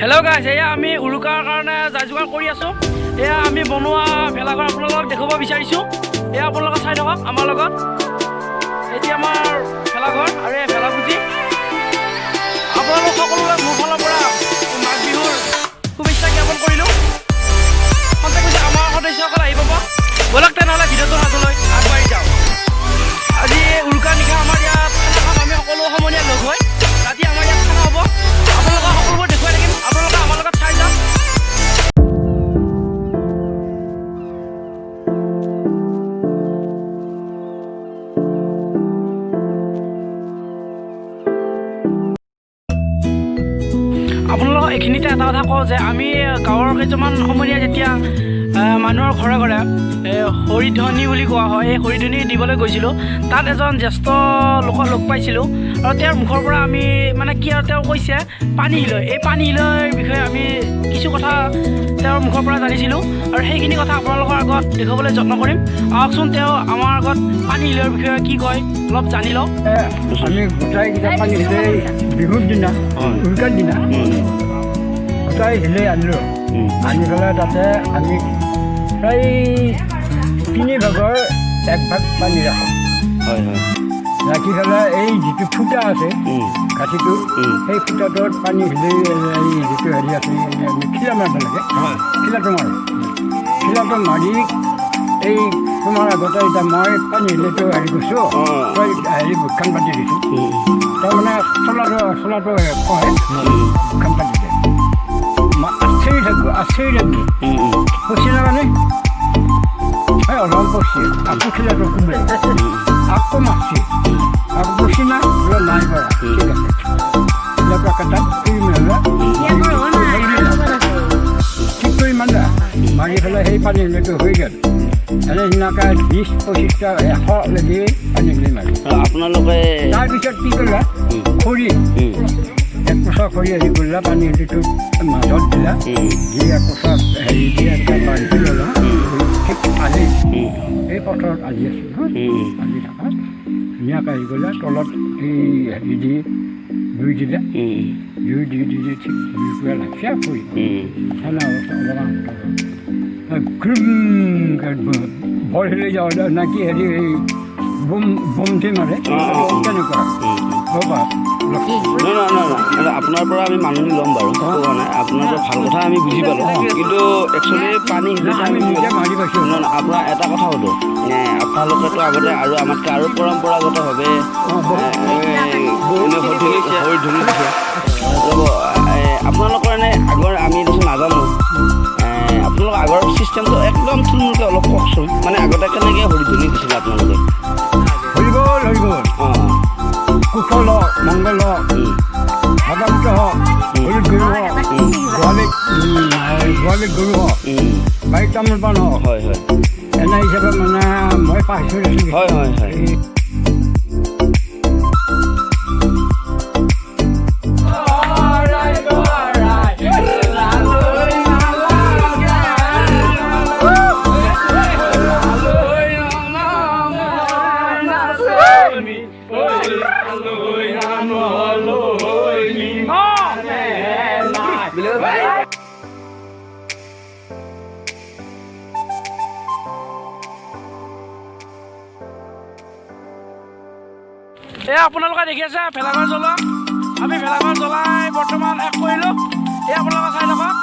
Hello' guys, এয়া আমি উৰুকাৰ কাৰণে যা যোগাৰ কৰি আছোঁ। এয়া আমি বনোৱা ভেলাঘৰ আপোনালোকক দেখুৱাব বিচাৰিছোঁ। এয়া আপোনালোকে চাই থাকক আমাৰ লগত। এতিয়া আমাৰ ভেলাঘৰ আৰু এই ভেলাপুজি। আপোনালোক সকলোৰে মোৰ ফালৰ পৰা মাঘ বিহুৰ শুভেচ্ছা জ্ঞাপন কৰিলোঁ। সন্তেক হৈছে আমাৰ সদস্যসকল আহি পাব। ব'লক তেনেহ'লে ভিডিঅ'টো মাজলৈ আগবাঢ়ি যাওঁ। আজি উৰুকাৰ নিশা আমাৰ ইয়াত খানা খাম। আমি সকলো সমনীয়া লগ হৈ ৰাতি আমাৰ ইয়াত খানা হ'ব। আপোনালোকক সকলোবোৰ দেখুৱাই থাকিম। আপোনালোকে আমাৰ লগত চাই যাওক। আপোনালোকক এইখিনিতে এটা কথা কওঁ যে আমি গাঁৱৰ কেইজনমান সমনীয়া যেতিয়া মানুহৰ ঘৰে ঘৰে হৰিধ্বনি বুলি কোৱা হয়, এই হৰিধ্বনি দিবলৈ গৈছিলোঁ। তাত এজন জ্যেষ্ঠ লোকক লগ পাইছিলোঁ আৰু তেওঁৰ মুখৰ পৰা আমি মানে কি আৰু তেওঁ কৈছে পানী হিলৈ, এই পানী হিলৈৰ বিষয়ে আমি কিছু কথা তেওঁৰ মুখৰ পৰা জানিছিলোঁ আৰু সেইখিনি কথা আপোনালোকৰ আগত দেখুৱাবলৈ যত্ন কৰিম। আহকচোন তেওঁ আমাৰ আগত পানী হিলৈৰ বিষয়ে কি কয় অলপ জানি লওক। আমি গোটাইকেইটা পানী হিলৈ বিহুৰ দিনা উৰুকাৰ দিনা গোটাই হিলৈ আনিলোঁ। আনি পেলাই তাতে আমি প্ৰায় 3 ভাগৰ 1 ভাগ পানী ৰাখোঁ। হয় হয়, ৰাখি পেলাই এই যিটো ফুটা আছে কাঠিটো, সেই ফুটাটোত পানী হিলৈ এই যিটো হেৰি আছে আমি খিলা মাৰিব লাগে। খিলাটো মাৰোঁ। খিলাটো মাৰি এই তোমাৰ আগতে এতিয়া মই পানী হিলৈটো হেৰি কৰিছোঁ, তই হেৰি বুটখান পাতি দিছোঁ। তাৰমানে চলাটো কয় বুটখান পাতি দিয়ে। আচৰি থাকিব পচি নাজানে অলপ পচি আকৌ খিলাটো কোবাই আকৌ মাছি আকৌ পচি না বোলে নাই কৰা। ঠিক আছে, খিলাটো একেটা ঠিক কৰি মাৰা মাৰি পেলাই সেই পানী হিলৈটো হৈ গ'ল। এনে সেনেকৈ 20-25টা 100 লাগি পানী হিলৈ মাৰি আপোনালোকে তাৰপিছত কি কৰিলা, খৰি 1 কোচা খৰি হেৰি কৰিলা, পানী হিলৈটো মাজত দিলা, দি 1 কোচা হেৰি দি এটা বান্ধি ল'লা। ঠিক আজি এই পথাৰত আজি আছোঁ নহয়, আজি থকা ধুনীয়াকৈ হেৰি কৰিলা। তলত এই হেৰি দি জুই দিলে, জুই দি ঠিক জুই কৰা লাগছে খৰি ঠাণ্ডা অৱস্থা অলপ ভয় হিলৈ যাওঁ না কি হেৰি এই বোমঠি মাৰে তেনেকুৱা ৰ'বা। আপোনাৰ পৰা আমি মাননি ল'ম বাৰু, কোৱা নাই। আপোনাৰ পৰা ভাল কথা আমি বুজি পালোঁ, কিন্তু একচুৱেলি পানী হিলৈটো আমি নিজে মাৰি পাইছোঁ। আপোনাৰ এটা কথা সুধোঁ, আপোনালোকেতো আগতে আৰু আমাতকৈ আৰু পৰম্পৰাগতভাৱে হৰিধ্বনি দিছে। আপোনালোকৰ এনেই আগৰ আমি দেখোন নাজানো, আপোনালোকৰ আগৰ ছিষ্টেমটো একদম থুলমূলকৈ অলপ কওকচোন। মানে আগতে কেনেকৈ হৰিধ্বনি দিছিলে আপোনালোকে? হৰি গ'ল কুশল হওক, মংগল হওক, ভগৱন্ত হওক, হৰিত গৰু হওক, গোৱালিত গৰু হওক, বাৰীত তামোল পাণ হওক, হয় হয়, এনে হিচাপে মানে মই পাইছোঁ। হয় হয় হয়। এয়া আপোনালোকে দেখি আছে ভেলাঘৰ জ্বলোৱা। আমি ভেলাঘৰ জ্বলাই বৰ্তমান শেষ কৰিলোঁ। এয়া আপোনালোকে চাই থাকক।